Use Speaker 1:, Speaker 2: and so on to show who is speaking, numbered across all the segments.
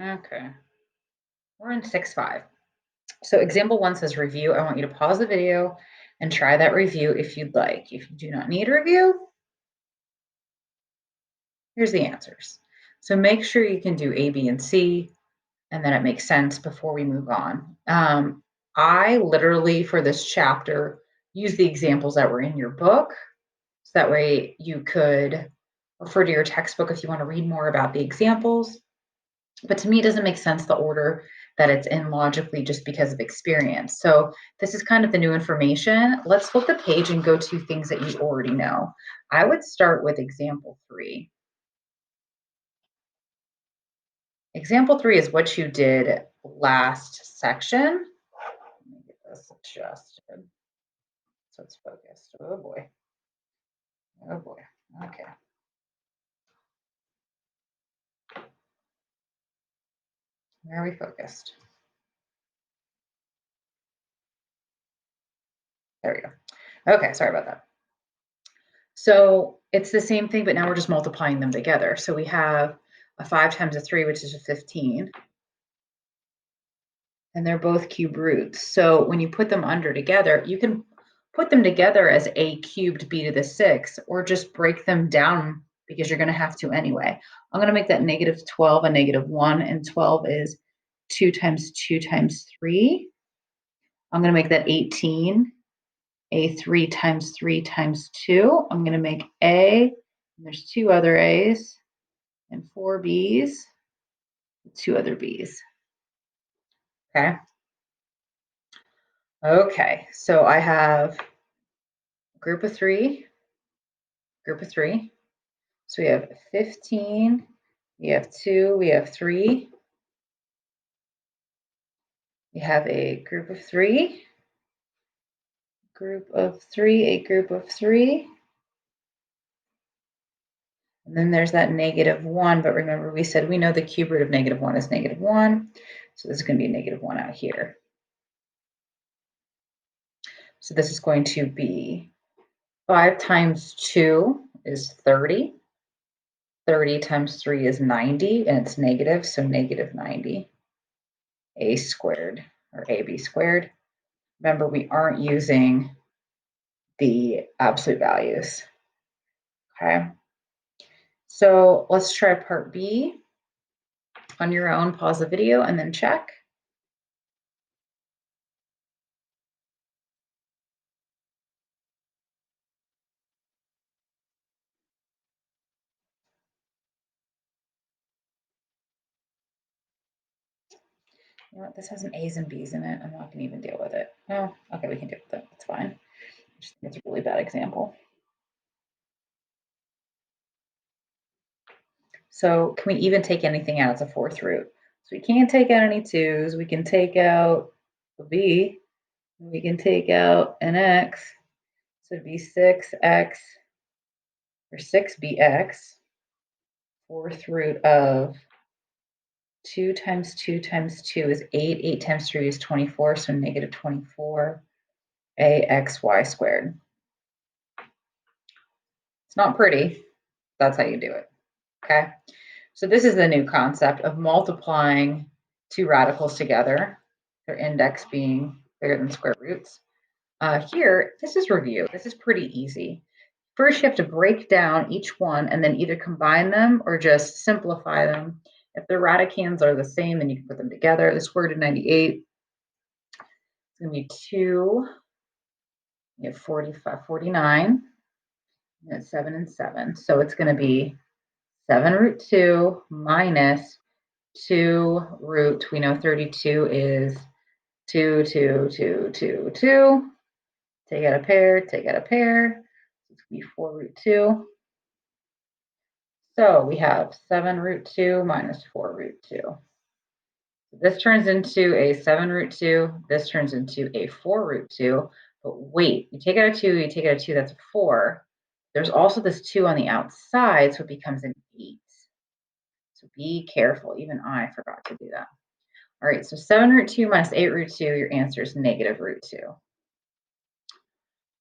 Speaker 1: Okay, we're in 6-5. So example 1 says review. I want you to pause the video and try that review if you'd like. If you do not need a review, here's the answers. So make sure you can do A, B, and C, and then it makes sense before we move on. I literally, for this chapter, use the examples that were in your book. So that way you could refer to your textbook if you want to read more about the examples. But to me, it doesn't make sense the order that it's in logically just because of experience. So this is kind of the new information. Let's flip the page and go to things that you already know. I would start with example 3. Example 3 is what you did last section. Let me get this adjusted so it's focused. Oh boy. Oh boy. Okay. Where are we focused? There we go. Okay, sorry about that. So it's the same thing, but now we're just multiplying them together. So we have a 5 times a 3, which is a 15. And they're both cube roots. So when you put them under together, you can put them together as a cubed b to the 6, or just break them down because you're going to have to anyway. I'm going to make that negative 12 a negative 1, and 12 is 2 times 2 times 3. I'm going to make that 18, a 3 times 3 times 2. I'm going to make a, and there's 2 other a's, and 4 b's, 2 other b's. Okay. Okay, so I have group of 3, group of 3. So we have 15, we have 2, we have 3. We have a group of 3, group of 3, a group of 3. And then there's that negative 1, but remember we said we know the cube root of negative 1 is negative 1. So this is going to be a negative 1 out here. So this is going to be 5 times 2 is 30. 30 times 3 is 90, and it's negative, so negative 90. A squared, or AB squared. Remember, we aren't using the absolute values. Okay. So let's try part B on your own. Pause the video and then check. You know what? This has an A's and B's in it. I'm not going to even deal with it. Oh, okay, we can deal with it. That's fine. It's a really bad example. So can we even take anything out as a fourth root? So we can't take out any 2's. We can take out a B. We can take out an X. So it'd be 6X or 6BX. Fourth root of 2 times 2 times 2 is 8. 8 times 3 is 24, so negative 24 AXY squared. It's not pretty. That's how you do it. Okay. So this is the new concept of multiplying two radicals together, their index being bigger than square roots. Here, this is review. This is pretty easy. First, you have to break down each one and then either combine them or just simplify them. If the radicands are the same, then you can put them together. The square root of 98 is going to be 2. You have 45, 49, and 7 and 7. So it's going to be 7 root 2 minus 2 root, we know 32 is 2, 2, 2, 2, 2. Take out a pair, take out a pair. It's going to be 4 root 2. So we have 7 root 2 minus 4 root 2. This turns into a 7 root 2. This turns into a 4 root 2. But wait, you take out a 2, you take out a 2, that's a 4. There's also this 2 on the outside, so it becomes an 8. So be careful. Even I forgot to do that. All right, so 7 root 2 minus 8 root 2, your answer is negative root 2.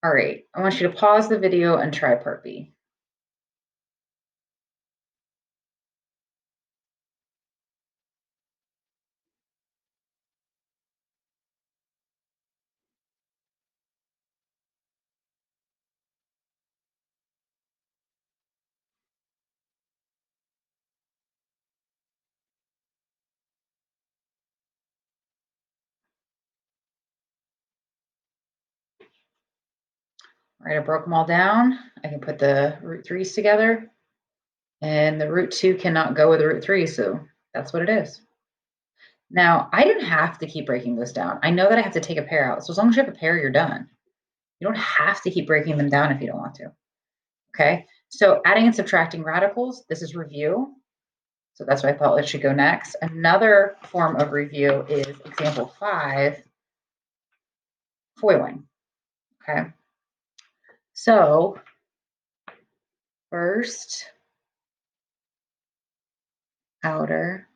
Speaker 1: All right, I want you to pause the video and try part B. All right, I broke them all down. I can put the root 3's together, and the root 2 cannot go with the root 3, so that's what it is. Now, I didn't have to keep breaking this down. I know that I have to take a pair out, so as long as you have a pair, you're done. You don't have to keep breaking them down if you don't want to, okay? So adding and subtracting radicals, this is review. So that's why I thought it should go next. Another form of review is example 5, foiling, okay? So first, outer,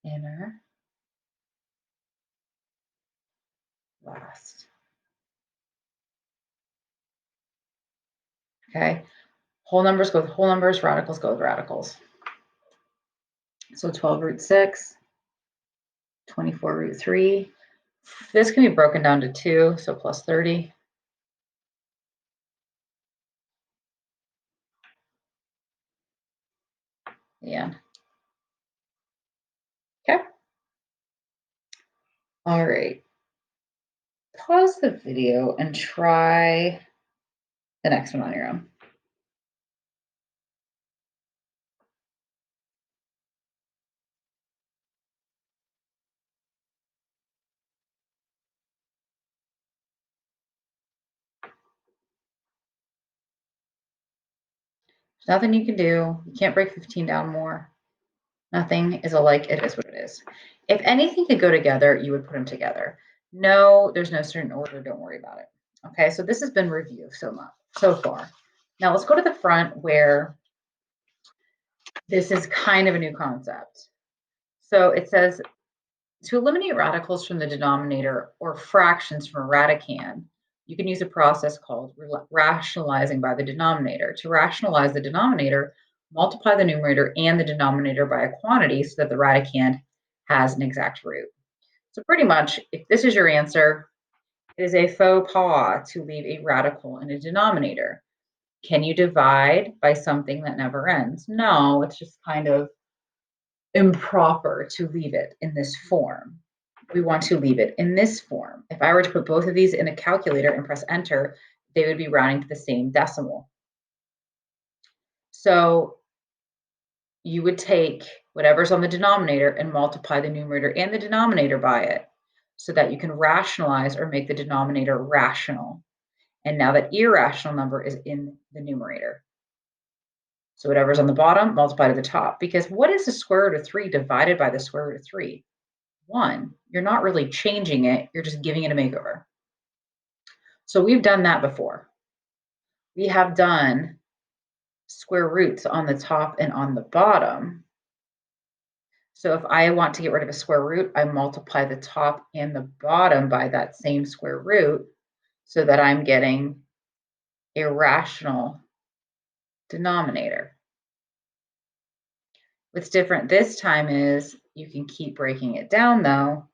Speaker 1: inner, last, okay? Whole numbers go with whole numbers, radicals go with radicals. So 12 root 6, 24 root 3. This can be broken down to 2, so plus 30. Yeah. Okay. All right. Pause the video and try the next one on your own. There's nothing you can do. You can't break 15 down more. Nothing is alike. It is what it is. If anything could go together, you would put them together. No, there's no certain order. Don't worry about it. Okay, so this has been review so far. Now let's go to the front where this is kind of a new concept. So it says to eliminate radicals from the denominator or fractions from a radicand, you can use a process called rationalizing by the denominator. To rationalize the denominator, multiply the numerator and the denominator by a quantity so that the radicand has an exact root. So pretty much, if this is your answer, it is a faux pas to leave a radical in a denominator. Can you divide by something that never ends? No, it's just kind of improper to leave it in this form. We want to leave it in this form. If I were to put both of these in a calculator and press enter, they would be rounding to the same decimal. So you would take whatever's on the denominator and multiply the numerator and the denominator by it so that you can rationalize or make the denominator rational. And now that irrational number is in the numerator. So whatever's on the bottom, multiply to the top. Because what is the square root of 3 divided by the square root of 3? 1. You're not really changing it, you're just giving it a makeover. So we've done that before. We have done square roots on the top and on the bottom. So if I want to get rid of a square root, I multiply the top and the bottom by that same square root so that I'm getting a rational denominator. What's different this time is you can keep breaking it down though.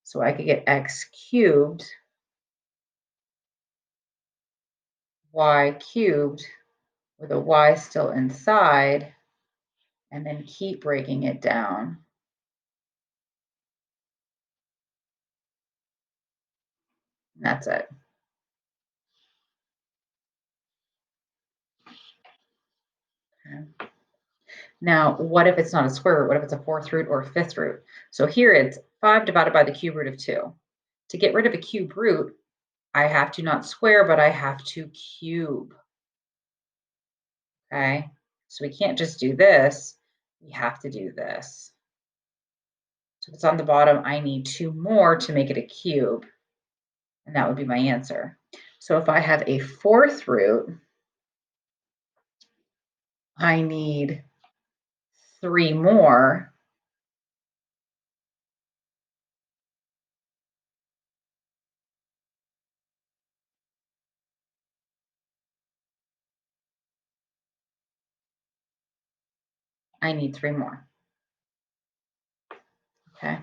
Speaker 1: So I could get x cubed, y cubed with a y still inside, and then keep breaking it down. And that's it. Okay. Now, what if it's not a square root? What if it's a fourth root or a fifth root? So here it's 5 divided by the cube root of 2. To get rid of a cube root, I have to not square, but I have to cube. Okay, so we can't just do this. We have to do this. So if it's on the bottom, I need 2 more to make it a cube. And that would be my answer. So if I have a fourth root, I need 3 more. I need 3 more. Okay.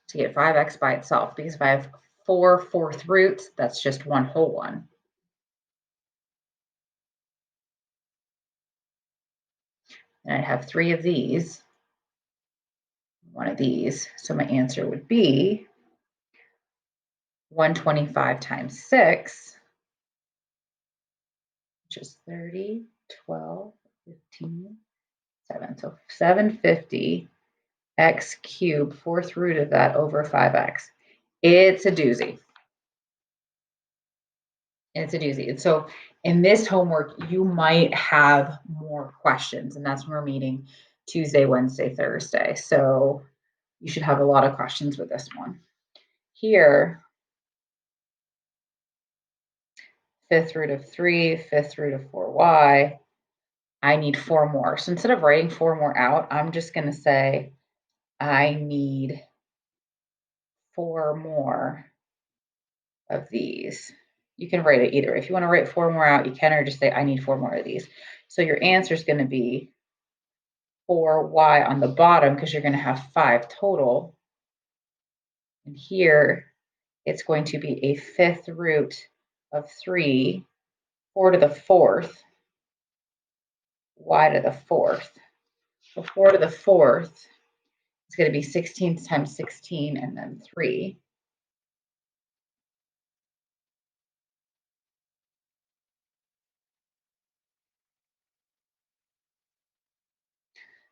Speaker 1: To get 5x by itself, because if I have 4 fourth roots, that's just one whole one. And I have 3 of these. one of these. So my answer would be 125 times 6, which is 30, 12, 15, 7. So 750 x cubed, fourth root of that over 5x. It's a doozy. It's a doozy. And so in this homework, you might have more questions, and that's when we're meeting Tuesday, Wednesday, Thursday. So you should have a lot of questions with this one. Here, fifth root of 3, fifth root of 4y. I need 4 more. So instead of writing 4 more out, I'm just going to say I need 4 more of these. You can write it either. If you want to write 4 more out, you can, or just say I need 4 more of these. So your answer is going to be 4y on the bottom because you're going to have 5 total. And here it's going to be a fifth root of 3, 4 to the fourth, y to the fourth. So 4 to the fourth is going to be 16 times 16 and then 3.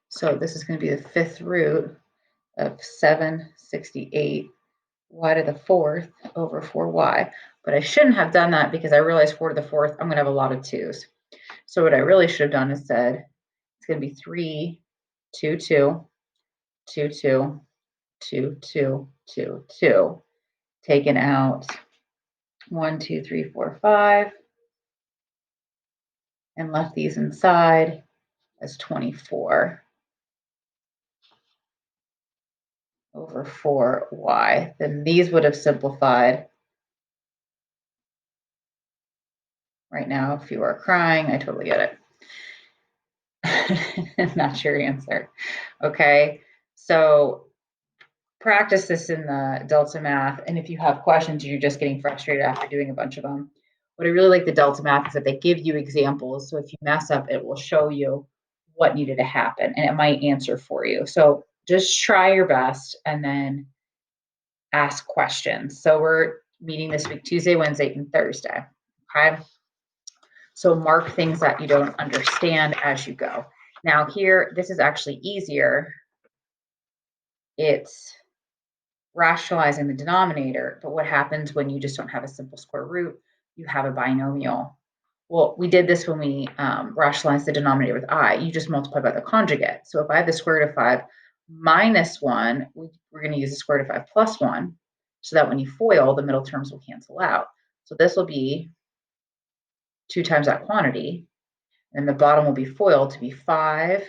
Speaker 1: So this is going to be the fifth root of 768 y to the fourth over 4y. But I shouldn't have done that because I realized 4 to the fourth, I'm going to have a lot of 2's. So what I really should have done is said it's going to be 3, 2, 2, 2, 2, 2, 2, 2, 2. Taken out 1, 2, 3, 4, 5, and left these inside as 24 over 4y. Then these would have simplified. Right now, if you are crying, I totally get it. That's your answer. Okay, so practice this in the Delta Math, and if you have questions or you're just getting frustrated after doing a bunch of them, what I really like the Delta Math is that they give you examples, so if you mess up, it will show you what needed to happen, and it might answer for you. So just try your best and then ask questions. So we're meeting this week, Tuesday, Wednesday, and Thursday, okay? So mark things that you don't understand as you go. Now here, this is actually easier. It's rationalizing the denominator, but what happens when you just don't have a simple square root? You have a binomial. Well, we did this when we rationalized the denominator with I. You just multiply by the conjugate. So if I have the square root of 5 minus 1, we're going to use the square root of 5 plus 1, so that when you FOIL, the middle terms will cancel out. So this will be 2 times that quantity, and the bottom will be FOILed to be 5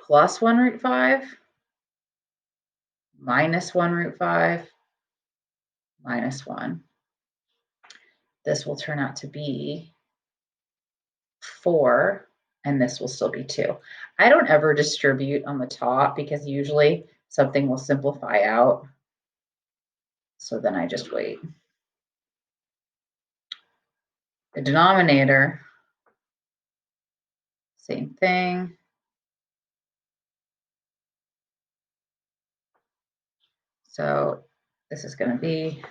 Speaker 1: plus 1 root 5 minus 1 root 5 minus 1. This will turn out to be 4, and this will still be 2. I don't ever distribute on the top because usually something will simplify out. So then I just wait. The denominator, same thing. So this is going to be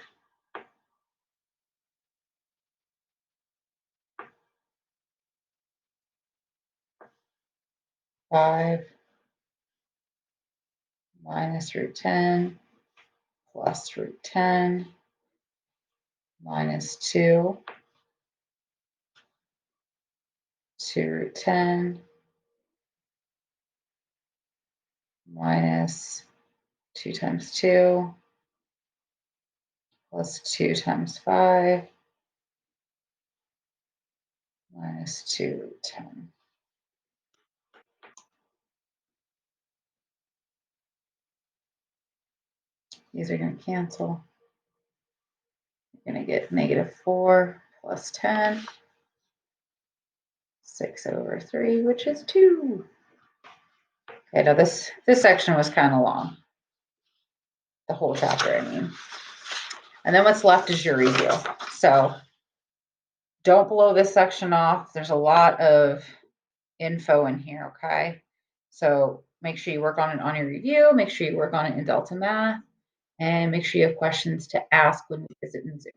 Speaker 1: 5 minus root 10 plus root 10 minus 2 root 10 minus 2 times 2 plus 2 times 5 minus 2 root 10. These are going to cancel. You're going to get negative 4 plus 10, 6 over 3, which is 2. Okay, now this section was kind of long. The whole chapter, I mean. And then what's left is your review. So don't blow this section off. There's a lot of info in here, okay? So Make sure you work on it on your review. Make sure you work on it in Delta Math. And make sure you have questions to ask when we visit in Zoom.